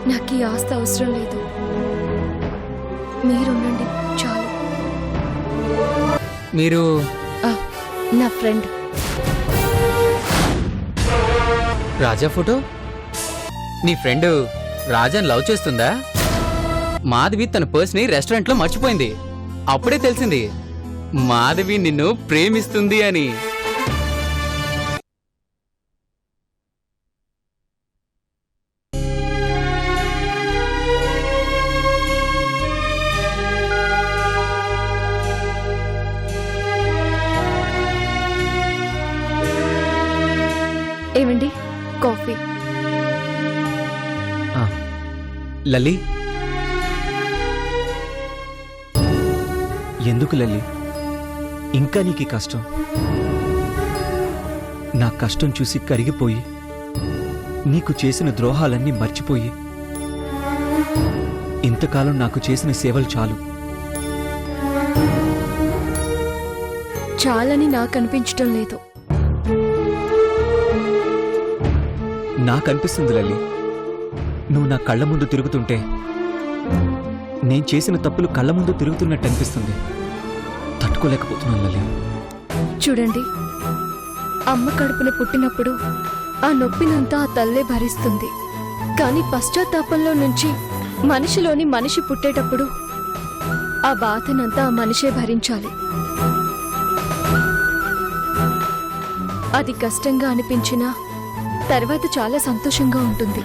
నాకు ఈ ఆస్తి అవసరం లేదు, మీరుండండి చాలు. మీరు నా ఫ్రెండ్ రాజా ఫోటో. నీ ఫ్రెండ్ రాజాని లవ్ చేస్తుందా? మాధవి తన పర్స్ని రెస్టారెంట్లో మర్చిపోయింది. అప్పుడే తెలిసింది మాధవి నిన్ను ప్రేమిస్తుంది అని. ఏమండి, కాఫీ. లలి, ఎందుకు లలి ఇంకా నీకు కష్టం? నా కష్టం చూసి కరిగిపోయి నీకు చేసిన ద్రోహాలన్నీ మర్చిపోయి ఇంతకాలం నాకు చేసిన సేవలు చాలు. చాలని నాకు అనిపించటం లేదు. నాకనిపిస్తుంది లలి, నువ్వు నా కళ్ళ ముందు తిరుగుతుంటే నేను చేసిన తప్పులు కళ్ళ ముందు తిరుగుతున్నట్టు అనిపిస్తుంది. తట్టుకోలేకపోతున్నాను లలి. చూడండి, అమ్మ కడుపున పుట్టినప్పుడు ఆ నొప్పినంతా ఆ తల్లే భరిస్తుంది. కానీ పశ్చాత్తాపంలో నుంచి మనిషిలోని మనిషి పుట్టేటప్పుడు ఆ బాధనంతా ఆ మనిషే భరించాలి. అది కష్టంగా అనిపించినా తర్వాత చాలా సంతోషంగా ఉంటుంది.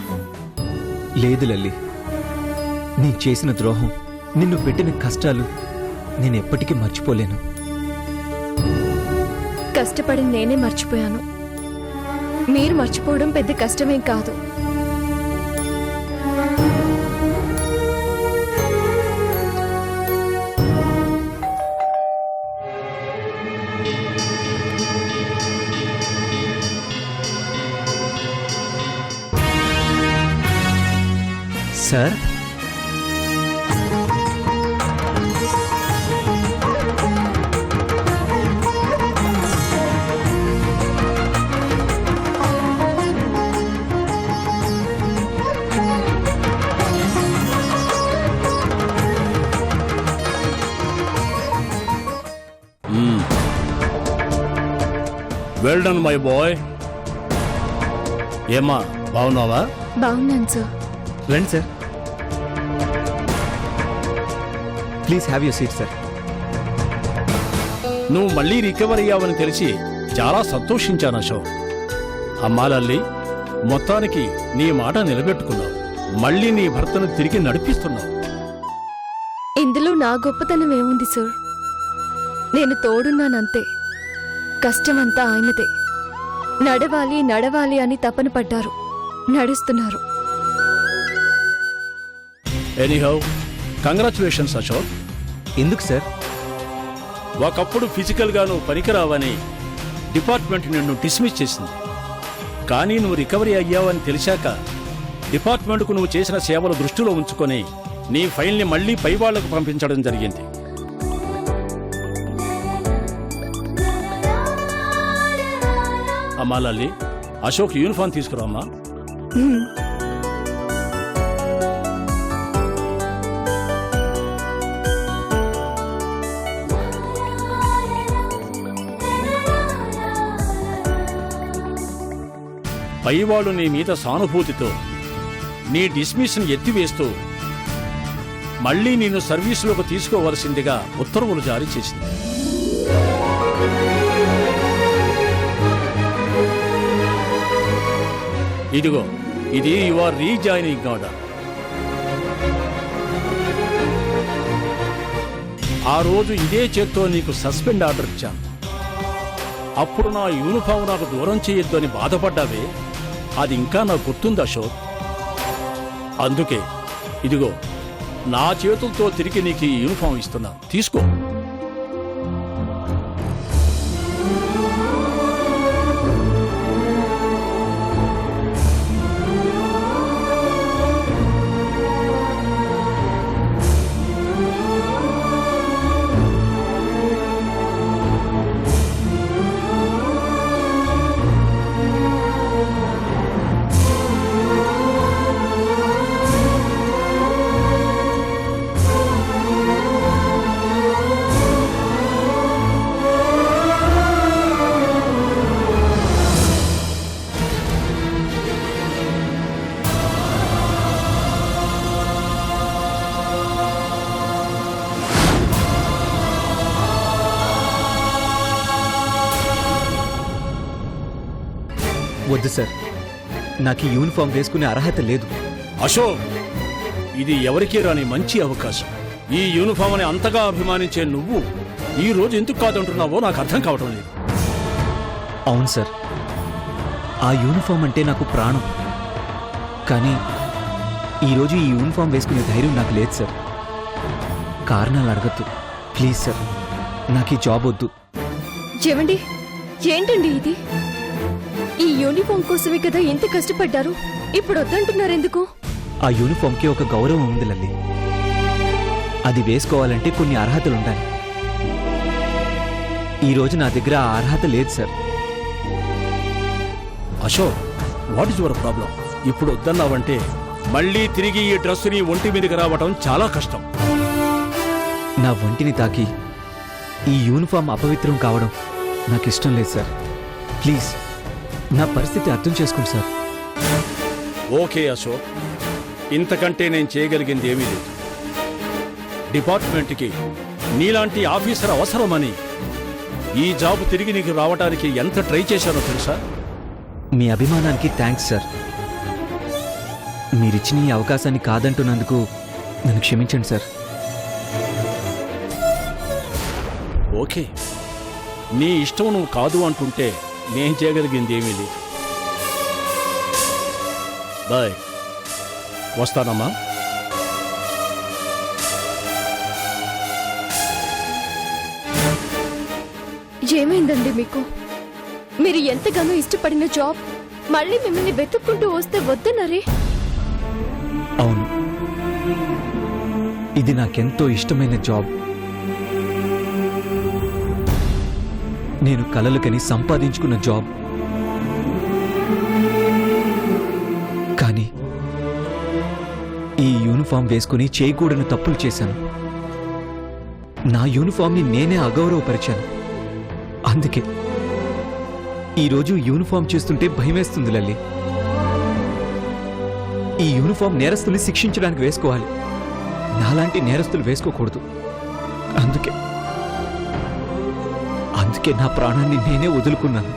లేదు లల్లి, నేను చేసిన ద్రోహం, నిన్ను పెట్టిన కష్టాలు నేను ఎప్పటికీ మర్చిపోలేను. కష్టపడి నేనే మర్చిపోయాను. మీరు మర్చిపోవడం పెద్ద కష్టమేం కాదు. Sir, well done my boy. ఏమా, బాగున్నావా? బాగున్నాను సార్. రండి sir, please have your seat sir. నువ్వు మళ్ళీ రికవర్ అయ్యావని తెలిసి చాలా సంతోషించాను అశోక్. అమ్మాలల్లి, మొత్తానికి నీ మాట నిలబెట్టుకున్నావు. మళ్ళీ నీ భర్తను తిరిగి నడిపిస్తున్నావు. ఇందులో నా గొప్పతనం ఏముంది సార్? నేను తోడున్నానంతే. కష్టమంతా ఆయనదే. నడవాలి నడవాలి అని తపన పడ్డారు, నడుస్తున్నారు. Anyhow, congratulations Ashok. ఎందుకు సార్? ఒకప్పుడు ఫిజికల్గా నువ్వు పనికిరావని డిపార్ట్మెంట్ నిన్ను డిస్మిస్ చేసింది. కానీ నువ్వు రికవరీ అయ్యావని తెలిసాక డిపార్ట్మెంట్కు నువ్వు చేసిన సేవలు దృష్టిలో ఉంచుకొని నీ ఫైల్ని మళ్లీ పై వాళ్లకు పంపించడం జరిగింది. అమ్మా లల్లి, అశోక్ యూనిఫామ్ తీసుకురామ్మా. పైవాళ్ళు నీ మీద సానుభూతితో నీ డిస్మిస్ను ఎత్తివేస్తూ మళ్లీ నిన్ను సర్వీసులోకి తీసుకోవలసిందిగా ఉత్తర్వులు జారీ చేసింది. ఇదిగో, ఇది యువర్ రీజాయినింగ్ ఆర్డర్. ఆ రోజు ఇదే చేత్తో నీకు సస్పెండ్ ఆర్డర్ ఇచ్చాను. అప్పుడు నా యూనిఫామ్ నాకు దూరం చేయొద్దు అని బాధపడ్డావే, అది ఇంకా నాకు గుర్తుంది అశోక్. అందుకే ఇదిగో నా చేతులతో తిరిగి నీకు ఈ యూనిఫామ్ ఇస్తున్నా, తీసుకో. వద్దు సార్, నాకు ఈ యూనిఫామ్ వేసుకునే అర్హత లేదు. అశోక్, ఇది ఎవరికీ రాని మంచి అవకాశం. ఈ యూనిఫామ్ అని అంతగా అభిమానించే నువ్వు ఈ రోజు ఎందుకు కాదంటున్నావో నాకు అర్థం కావటం లేదు. అవును సార్, ఆ యూనిఫామ్ అంటే నాకు ప్రాణం. కానీ ఈరోజు ఈ యూనిఫామ్ వేసుకునే ధైర్యం నాకు లేదు సార్. కారణాలు అడగద్దు ప్లీజ్ సార్, నాకు ఈ జాబ్ వద్దు. ఏమండి, ఏంటండి ఇది? ఈ యూనిఫామ్ కోసమే కదా ఎంత కష్టపడ్డారు, ఇప్పుడు వద్దంటున్నారు ఎందుకు? ఆ యూనిఫామ్కి ఒక గౌరవం ఉంది లల్లి. అది వేసుకోవాలంటే కొన్ని అర్హతలు ఉండాలి. ఈరోజు నా దగ్గర ఆ అర్హత లేదు sir. Ashok, what is your problem? ఇప్పుడు వద్దన్నావంటే మళ్ళీ తిరిగి ఈ డ్రెస్సుని ఒంటి మీదకి రావటం చాలా కష్టం. నా ఒంటిని తాకి ఈ యూనిఫామ్ అపవిత్రం కావడం నాకు ఇష్టం లేదు సార్. ప్లీజ్ నా పరిస్థితి అర్థం చేసుకోండి సార్. ఓకే అశోక్, ఇంతకంటే నేను చేయగలిగింది ఏమీ లేదు. డిపార్ట్మెంట్కి నీలాంటి ఆఫీసర్ అవసరమని ఈ జాబ్ తిరిగి నీకు రావడానికి ఎంత ట్రై చేశానో తెలుసా? మీ అభిమానానికి థ్యాంక్స్ సార్. మీరిచ్చిన ఈ అవకాశాన్ని కాదంటున్నందుకు నన్ను క్షమించండి సార్. ఓకే, నీ ఇష్టం నువ్వు కాదు అంటుంటే నేను చేయగలిగింది ఏమీ లేదు. బాయ్, వస్తానమ్మా. ఏమైందండి మీకు? మీరు ఎంతగానో ఇష్టపడిన జాబ్ మళ్ళీ మిమ్మల్ని వెతుక్కుంటూ వస్తే వద్దన్నారే? అవును, ఇది నాకెంతో ఇష్టమైన జాబ్. నేను కలలు కని సంపాదించుకున్న జాబ్. కానీ ఈ యూనిఫామ్ వేసుకుని చేయకూడని తప్పులు చేశాను. నా యూనిఫామ్ని నేనే అగౌరవపరిచాను. అందుకే ఈరోజు యూనిఫామ్ చేస్తుంటే భయమేస్తుంది లల్లి. ఈ యూనిఫామ్ నేరస్తుల్ని శిక్షించడానికి వేసుకోవాలి, నాలాంటి నేరస్తులు వేసుకోకూడదు. అందుకే నా ప్రాణాన్ని నేనే వదులుకున్నాను.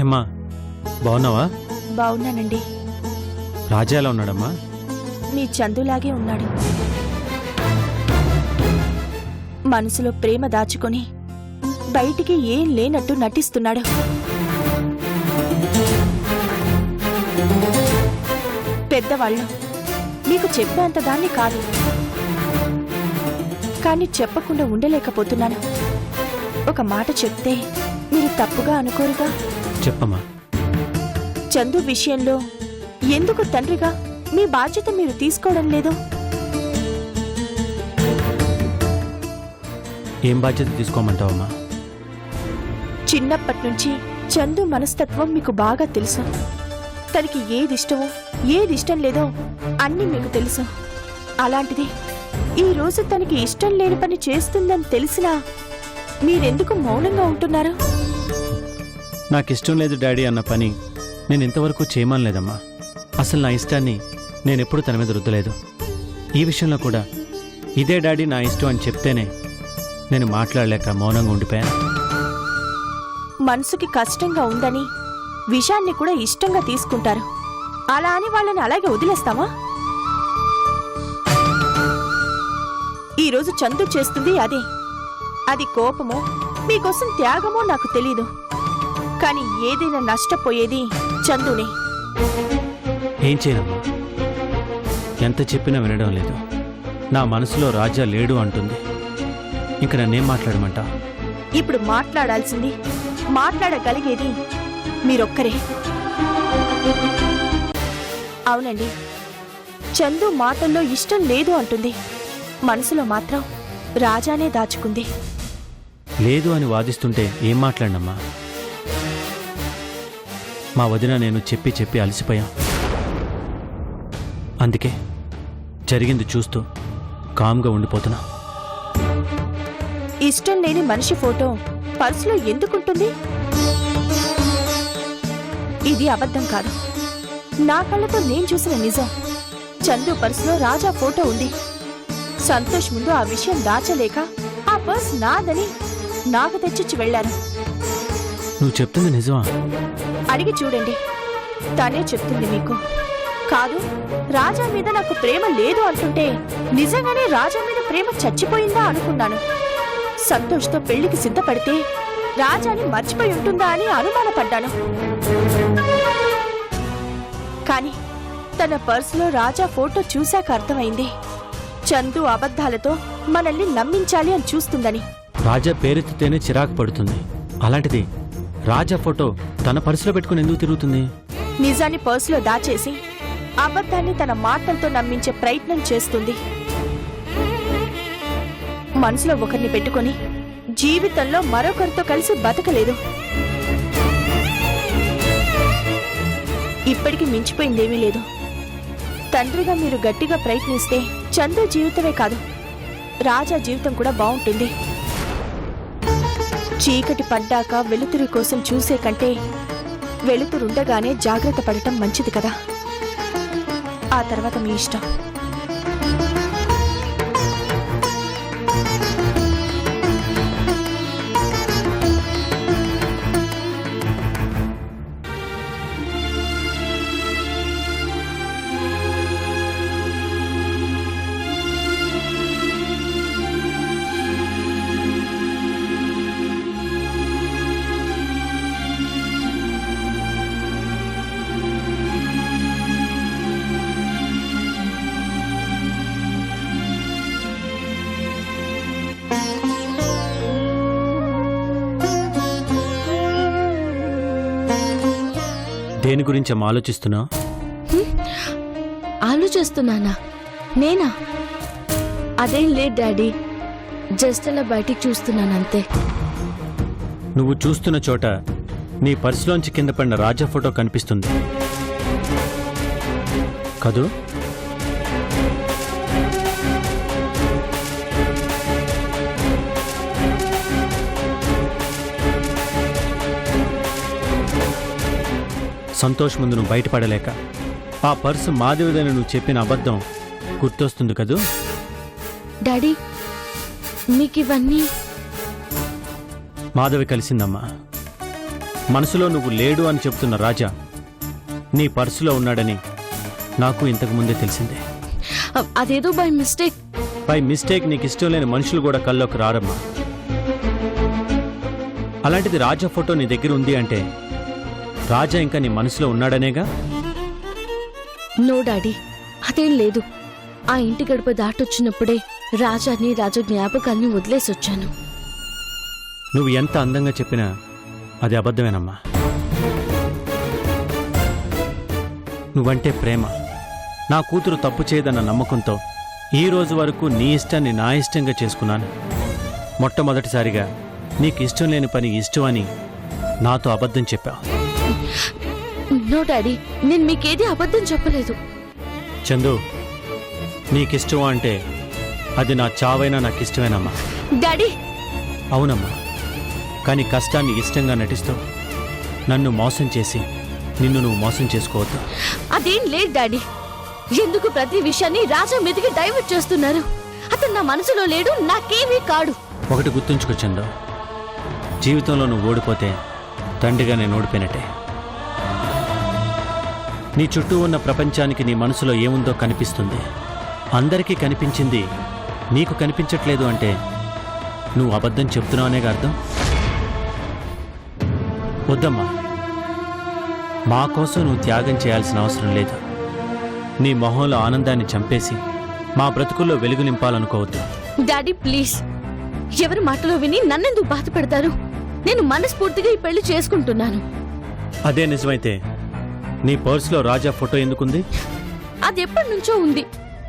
ఏమ్మా, బాగున్నావా? బావున్నానండి. రాజా ఎలా ఉన్నాడమ్మా? మీ చందులాగే ఉన్నాడు. మనసులో ప్రేమ దాచుకొని బయటికి ఏం లేనట్టు నటిస్తున్నాడు. పెద్దవాళ్ళు మీకు చెప్పేంత దాన్ని కాదు, కానీ చెప్పకుండా ఉండలేకపోతున్నాను. ఒక మాట చెప్తే మీరు తప్పుగా అనుకోరుగా? చెప్పమ్మా. చందు విషయంలో ఎందుకు తండ్రిగా మీ బాధ్యత మీరు తీసుకోవడం లేదు? ఏం బాధ్యత తీసుకోమంటావమ్మా? చిన్నప్పటి నుంచి చందు మనస్తత్వం మీకు బాగా తెలుసు. తనకి ఏది ఇష్టమో ఏది ఇష్టం లేదో అన్నీ మీకు తెలుసు. అలాంటిది ఈ రోజు తనకి ఇష్టం లేని పని చేస్తుందని తెలిసినా మీరెందుకు మౌనంగా ఉంటున్నారు? నాకిష్టం లేదు డాడీ అన్న పని నేను ఇంతవరకు చేయమనలేదమ్మా. అసలు నా ఇష్టాన్ని నేనెప్పుడు తన మీద రుద్దలేదు. ఈ విషయంలో కూడా ఇదే డాడీ నా ఇష్టం అని చెప్తేనే నేను మాట్లాడలేక మౌనంగా ఉండిపోయాను. మనసుకి కష్టంగా ఉందని విషయాన్ని కూడా ఇష్టంగా తీసుకుంటారు. అలా అని వాళ్ళని అలాగే వదిలేస్తామా? ఈరోజు చందు చేస్తుంది అదే. అది కోపమో మీకోసం త్యాగమో నాకు తెలీదు, కానీ ఏదైనా నష్టపోయేది చందునే. ఏం చేయనమ్మా, ఎంత చెప్పినా వినడం లేదు. నా మనసులో రాజా లేడు అంటుంది. ఇంక నన్నేం మాట్లాడమంటా? ఇప్పుడు మాట్లాడాల్సింది, మాట్లాడగలిగేది మీరొక్కరే. అవునండి, చందు మాటల్లో ఇష్టం లేదు అంటుంది, మనసులో మాత్రం రాజానే దాచుకుంది. లేదు అని వాదిస్తుంటే ఏం మాట్లాడినమ్మా? మా వదిన నేను చెప్పి చెప్పి అలసిపోయాం. అందుకే జరిగింది చూస్తూ కామ్గా ఉండిపోతున్నా. ఇష్టం లేని మనిషి ఫోటో పర్సులో ఎందుకుంటుంది? ఇది అబద్ధం కాదు, నా కళ్ళతో నేను చూసిన నిజం. చందు పర్సులో రాజా ఫోటో ఉంది. సంతోష్ ముందు ఆ విషయం దాచలేక ఆ పర్స్ నాదని నాకు తెచ్చిచ్చి వెళ్లారు. నువ్వు చెప్తుంది నిజమా? అడిగి చూడండి, తనే చెప్తుంది మీకు. కాదు, రాజా మీద నాకు ప్రేమ లేదు అంటుంటే నిజంగానే రాజా మీద ప్రేమ చచ్చిపోయిందా అనుకున్నాను. సంతోష్తో పెళ్లికి సిద్ధపడితే రాజాని మర్చిపోయి ఉంటుందా అని అనుమానపడ్డాను. కానీ తన పర్సులో రాజా ఫోటో చూశాక అర్థమైంది, చందు అబద్ధాలతో మనల్ని నమ్మించాలి అని చూస్తుందని. రాజా పేరెత్తితేనే చిరాకు పడుతుంది, అలాంటిది రాజా ఫోటో తన పర్సులో పెట్టుకుని ఎందుకు తిరుగుతుంది? నిజాన్ని పర్సులో దాచేసి అబద్ధాన్ని తన మాటలతో నమ్మించే ప్రయత్నం చేస్తుంది. మనసులో ఒకరిని పెట్టుకొని జీవితంలో మరొకరితో కలిసి బతకలేదు. ఇప్పటికి మించిపోయిందేమీ లేదు. తండ్రిగా మీరు గట్టిగా ప్రయత్నిస్తే చందు జీవితమే కాదు, రాజా జీవితం కూడా బాగుంటుంది. చీకటి పడ్డాక వెలుతురు కోసం చూసే కంటే వెలుతురుండగానే జాగ్రత్త పడటం మంచిది కదా. ఆ తర్వాత మీ ఇష్టం. దేని గురించి అమ్మ ఆలోచిస్తున్నావు? ఆలోచిస్తున్నానా? నేనా? అదేం లేదు డాడీ, జస్ట్ అలా బయటికి చూస్తున్నాను అంతే. నువ్వు చూస్తున్న చోట నీ పర్సులోంచి కింద పడిన రాజా ఫోటో కనిపిస్తుంది కదూ? సంతోష్ ముందు నువ్వు బయటపడలేక ఆ పర్సు మాధవిదని నువ్వు చెప్పిన అబద్ధం గుర్తొస్తుంది కదూ? డాడీ, మీకు ఇవన్నీ మాధవి కలిసిందమ్మా. మనసులో నువ్వు లేడు అని చెప్తున్న రాజా నీ పర్సులో ఉన్నాడని నాకు ఇంతకు ముందే తెలిసిందే. అదేదో బై మిస్టేక్. బై మిస్టేక్ నీకు ఇష్టం లేని మనుషులు కూడా కల్లోకి రారమ్మా. అలాంటిది రాజా ఫోటో నీ దగ్గర ఉంది అంటే రాజా ఇంకా నీ మనసులో ఉన్నాడనేగా? నో డాడీ, అదేం లేదు. ఆ ఇంటి గడప దాటొచ్చినప్పుడే రాజాని, రాజా జ్ఞాపకాల్ని వదిలేసొచ్చాను. నువ్వు ఎంత అందంగా చెప్పినా అది అబద్ధమేనమ్మా. నువ్వంటే ప్రేమ, నా కూతురు తప్పు చేయదన్న నమ్మకంతో ఈ రోజు వరకు నీ ఇష్టాన్ని నా ఇష్టంగా చేసుకున్నాను. మొట్టమొదటిసారిగా నీకు ఇష్టం లేని పని ఇష్టం అని నాతో అబద్ధం చెప్పావు. నో డాడీ, నేను మీకేది అబద్ధం చెప్పలేదు. చందు, నీకిష్టం అంటే అది నా చావైనా నాకు ఇష్టమేనమ్మా. డాడీ! అవునమ్మా, కానీ కష్టాన్ని ఇష్టంగా నటిస్తూ నన్ను మోసం చేసి నిన్ను నువ్వు మోసం చేసుకోవద్దు. అదేం లేదు డాడీ. ఎందుకు ప్రతి విషయాన్ని రాజా మీదకి డైవర్ట్ చేస్తున్నారు? అతను నా మనసులో లేడు, నాకేమీ కాడు. ఒకటి గుర్తుంచుకో చందు, జీవితంలో నువ్వు ఓడిపోతే తండ్రిగా నేను ఓడిపోయినట్టే. నీ చుట్టూ ఉన్న ప్రపంచానికి నీ మనసులో ఏముందో కనిపిస్తుంది. అందరికీ కనిపించింది నీకు కనిపించట్లేదు అంటే నువ్వు అబద్ధం చెప్తున్నావనేగా అర్థం. వద్దమ్మా, మా కోసం నువ్వు త్యాగం చేయాల్సిన అవసరం లేదు. నీ మొహంలో ఆనందాన్ని చంపేసి మా బ్రతుకుల్లో వెలుగు నింపాలనుకోవద్దు. డాడీ ప్లీజ్, ఎవరి మాటలో విని నన్నెందుకు బాధ పెడతారు? నేను మనస్ఫూర్తిగా ఈ పెళ్లి చేసుకుంటున్నాను. అదే నిజమైతే నీ పర్సులో రాజా ఫోటో ఎందుకుంది? అది ఎప్పటి నుంచో ఉంది,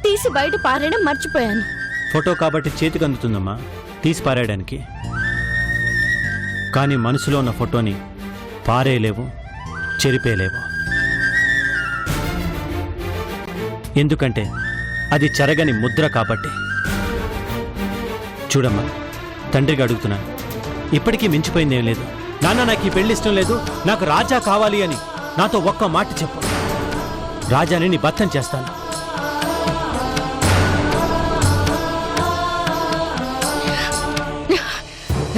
తీసి బయట పారేయడం మర్చిపోయాను. ఫోటో కాబట్టి చేతికి అందుతుందమ్మా, తీసి పారేయడానికి. కానీ మనసులో ఉన్న ఫోటోని పారేయలేవు, చెరిపేయలేవు. ఎందుకంటే అది చెరగని ముద్ర కాబట్టి. చూడమ్మా, తండ్రిగా అడుగుతున్నాను, ఇప్పటికీ మించిపోయిందేం లేదు. నాన్న, నాకు ఈ పెళ్లి ఇష్టం లేదు, నాకు రాజా కావాలి అని నాతో ఒక్క మాట చెప్పు. రాజాని నీ బద్ధం చేస్తాను.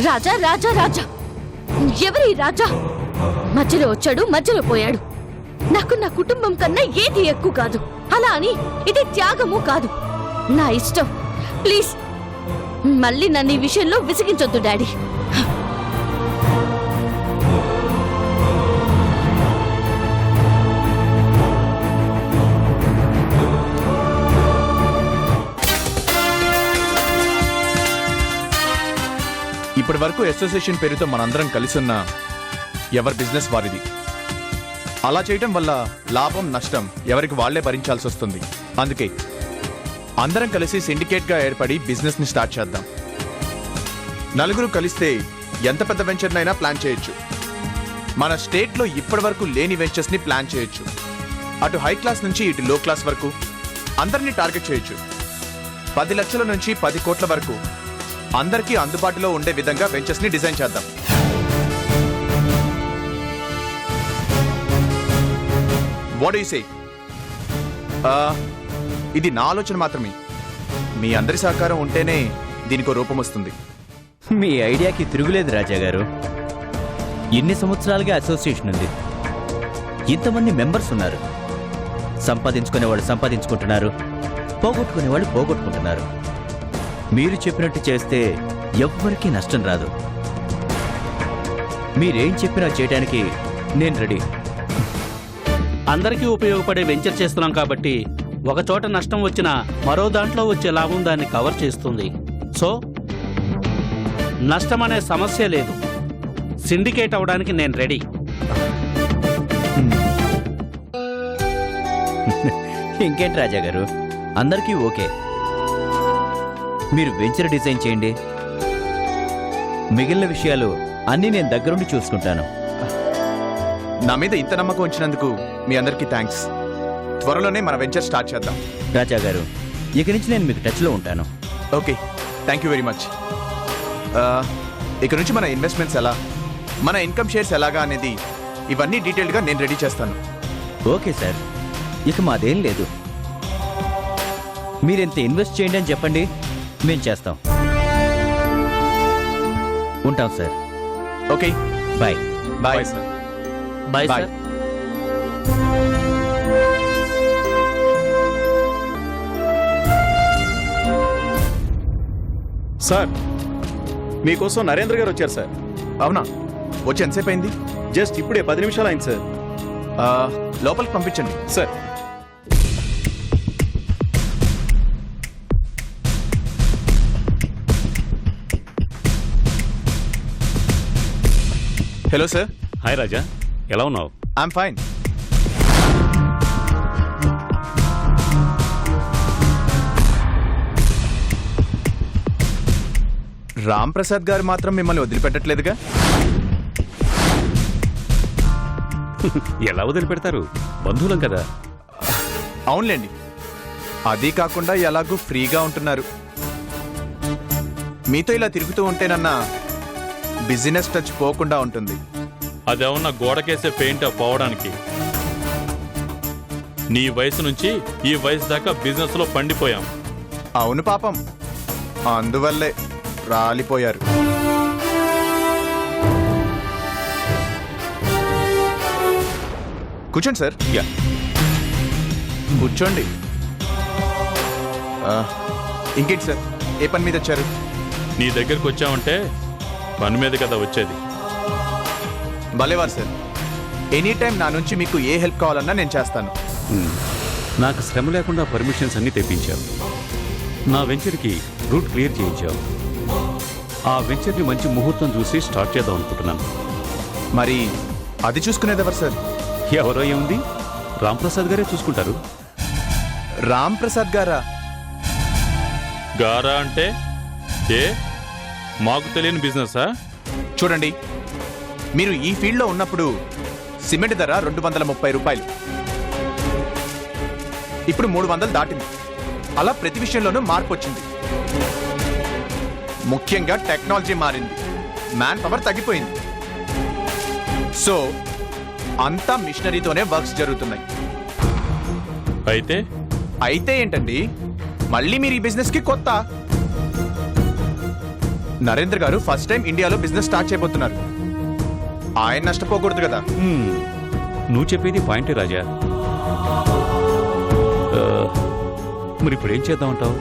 రాజా రాజా రాజా, ఎవరి రాజా? మధ్యలో వచ్చాడు, మధ్యలో పోయాడు. నాకు నా కుటుంబం కన్నా ఏది ఎక్కువ కాదు. అలా అని ఇది త్యాగము కాదు, నా ఇష్టం. ప్లీజ్ మళ్ళీ నన్ను ఈ విషయంలో విసిగించొద్దు డాడీ. ఇప్పటి వరకు అసోసియేషన్ పేరుతో మనందరం కలిసి ఉన్న ఎవరి బిజినెస్ వారిది. అలా చేయటం వల్ల లాభం నష్టం ఎవరికి వాళ్లే భరించాల్సి వస్తుంది. అందుకే అందరం కలిసి సిండికేట్గా ఏర్పడి బిజినెస్ ని స్టార్ట్ చేద్దాం. నలుగురు కలిస్తే ఎంత పెద్ద వెంచర్నైనా ప్లాన్ చేయొచ్చు. మన స్టేట్లో ఇప్పటి వరకు లేని వెంచర్స్ ని ప్లాన్ చేయొచ్చు. అటు హై క్లాస్ నుంచి ఇటు లో క్లాస్ వరకు అందరినీ టార్గెట్ చేయొచ్చు. 10 లక్షల నుంచి 10 కోట్ల వరకు అందరికీ అందుబాటులో ఉండే విధంగా వెంచర్స్ ని డిజైన్ చేద్దాం. What you say? ఇది నా ఆలోచన మాత్రమే. మీ అందరి సహకారం ఉంటేనే దీనికో రూపం వస్తుంది. మీ ఐడియాకి తిరుగులేదు రాజా గారు. ఎన్ని సంవత్సరాలుగా అసోసియేషన్ ఉంది, ఇంతమంది మెంబర్స్ ఉన్నారు. సంపాదించుకునే వాళ్ళు సంపాదించుకుంటున్నారు, పోగొట్టుకునే వాళ్ళు పోగొట్టుకుంటున్నారు. మీరు చెప్పినట్టు చేస్తే ఎవ్వరికీ నష్టం రాదు. మీరేం చెప్పినా చేయడానికి నేను రెడీ. అందరికీ ఉపయోగపడే వెంచర్ చేస్తున్నాం కాబట్టి ఒక చోట నష్టం వచ్చినా మరో దాంట్లో వచ్చే లాభం దాన్ని కవర్ చేస్తుంది. సో నష్టం అనే సమస్య లేదు. సిండికేట్ అవడానికి నేను రెడీ. ఇంకేంటి రాజా గారు, అందరికీ ఓకే. మీరు వెంచర్ డిజైన్ చేయండి, మిగిలిన విషయాలు అన్నీ నేను దగ్గరుండి చూసుకుంటాను. నా మీద ఇంత నమ్మకం వచ్చినందుకు మీ అందరికీ థ్యాంక్స్. త్వరలోనే మన వెంచర్ స్టార్ట్ చేద్దాం. రాజా గారు, ఇక నుంచి నేను మీకు టచ్లో ఉంటాను. Okay, thank you very much. ఇక నుంచి మన ఇన్వెస్ట్మెంట్స్ ఎలా, మన ఇన్కమ్ షేర్స్ ఎలాగా అనేది ఇవన్నీ డీటెయిల్డ్గా నేను రెడీ చేస్తాను. ఓకే సార్, ఇక మాదేం లేదు. మీరెంత ఇన్వెస్ట్ చేయండి అని చెప్పండి, మేం చేస్తాం. ఉంటాం sir. Okay, bye. Bye. Bye bye. Sir. Sir, మీకోసం నరేంద్ర గారు వచ్చారు సార్. అవునా? వచ్చి ఎంతసేపు అయింది? జస్ట్ ఇప్పుడే 10 నిమిషాలు అయింది సార్. లోపలికి పంపించండి. Sir, hello sir. హాయ్ రాజా, ఎలా ఉన్నావు? I'm fine. రామ్ ప్రసాద్ గారు మాత్రం మిమ్మల్ని వదిలిపెట్టట్లేదుగా? ఎలా వదిలిపెడతారు? బంధువులం కదా. అవునులేండి, అది కాకుండా ఎలాగూ ఫ్రీగా ఉంటున్నారు. మీతో ఇలా తిరుగుతూ ఉంటేనన్నా బిజినెస్ టచ్ పోకుండా ఉంటుంది. అదేమన్నా గోడకేసే పెయింట్ పోవడానికి? నీ వయసు నుంచి ఈ వయసు దాకా బిజినెస్ లో పండిపోయాం. అవును పాపం, అందువల్లే రాలిపోయారు. కూర్చోండి సార్. యా, కూర్చోండి. ఇంకేంటి సార్, ఏ పని మీద వచ్చారు? నీ దగ్గరకు వచ్చామంటే పని మీద కదా వచ్చేది. భలేవారు సార్. ఎనీ టైం నా నుంచి మీకు ఏ హెల్ప్ కావాలన్నా నేను చేస్తాను. నాకు శ్రమ లేకుండా పర్మిషన్స్ అన్నీ తెప్పించావు. నా వెంచర్కి రూట్ క్లియర్ చేయించావు. ఆ వెంచర్ని మంచి ముహూర్తం చూసి స్టార్ట్ చేద్దాం అనుకుంటున్నాను. మరి అది చూసుకునేది ఎవరు సార్? ఎవరో ఏముంది, రాంప్రసాద్ గారే చూసుకుంటారు. రామ్ ప్రసాద్ గారా? గారా అంటే ఏ మాకు తెలియని బిజినెసా? చూడండి, మీరు ఈ ఫీల్డ్లో ఉన్నప్పుడు సిమెంట్ ధర 230 రూపాయలు, ఇప్పుడు 300 దాటింది. అలా ప్రతి విషయంలోనూ మార్పు వచ్చింది. ముఖ్యంగా టెక్నాలజీ మారింది, మ్యాన్ పవర్ తగ్గిపోయింది. సో అంతా మిషనరీతోనే వర్క్స్ జరుగుతున్నాయి. అయితే ఏంటండి, మళ్ళీ మీరు ఈ బిజినెస్ కి కొత్త. నరేంద్ర గారు ఫస్ట్ టైం ఇండియాలో బిజినెస్ స్టార్ట్ చేయబోతున్నారు. ఆయన నష్టపోకూడదు కదా. నువ్వు చెప్పేది పాయింటే రాజా. మరి ఇప్పుడు ఏం చేద్దామంటావు?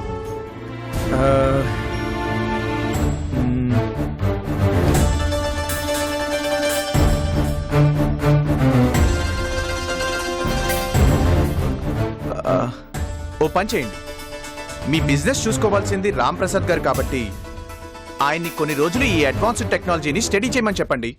ఓ పని చేయండి, మీ బిజినెస్ చూసుకోవాల్సింది రామ్ ప్రసాద్ గారు కాబట్టి ఆయన్ని కొన్ని రోజులు ఈ అడ్వాన్స్డ్ టెక్నాలజీని స్టడీ చేయమని చెప్పండి.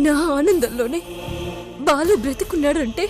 నా ఆనందంలోనే బాలు బ్రతికున్నాడంటే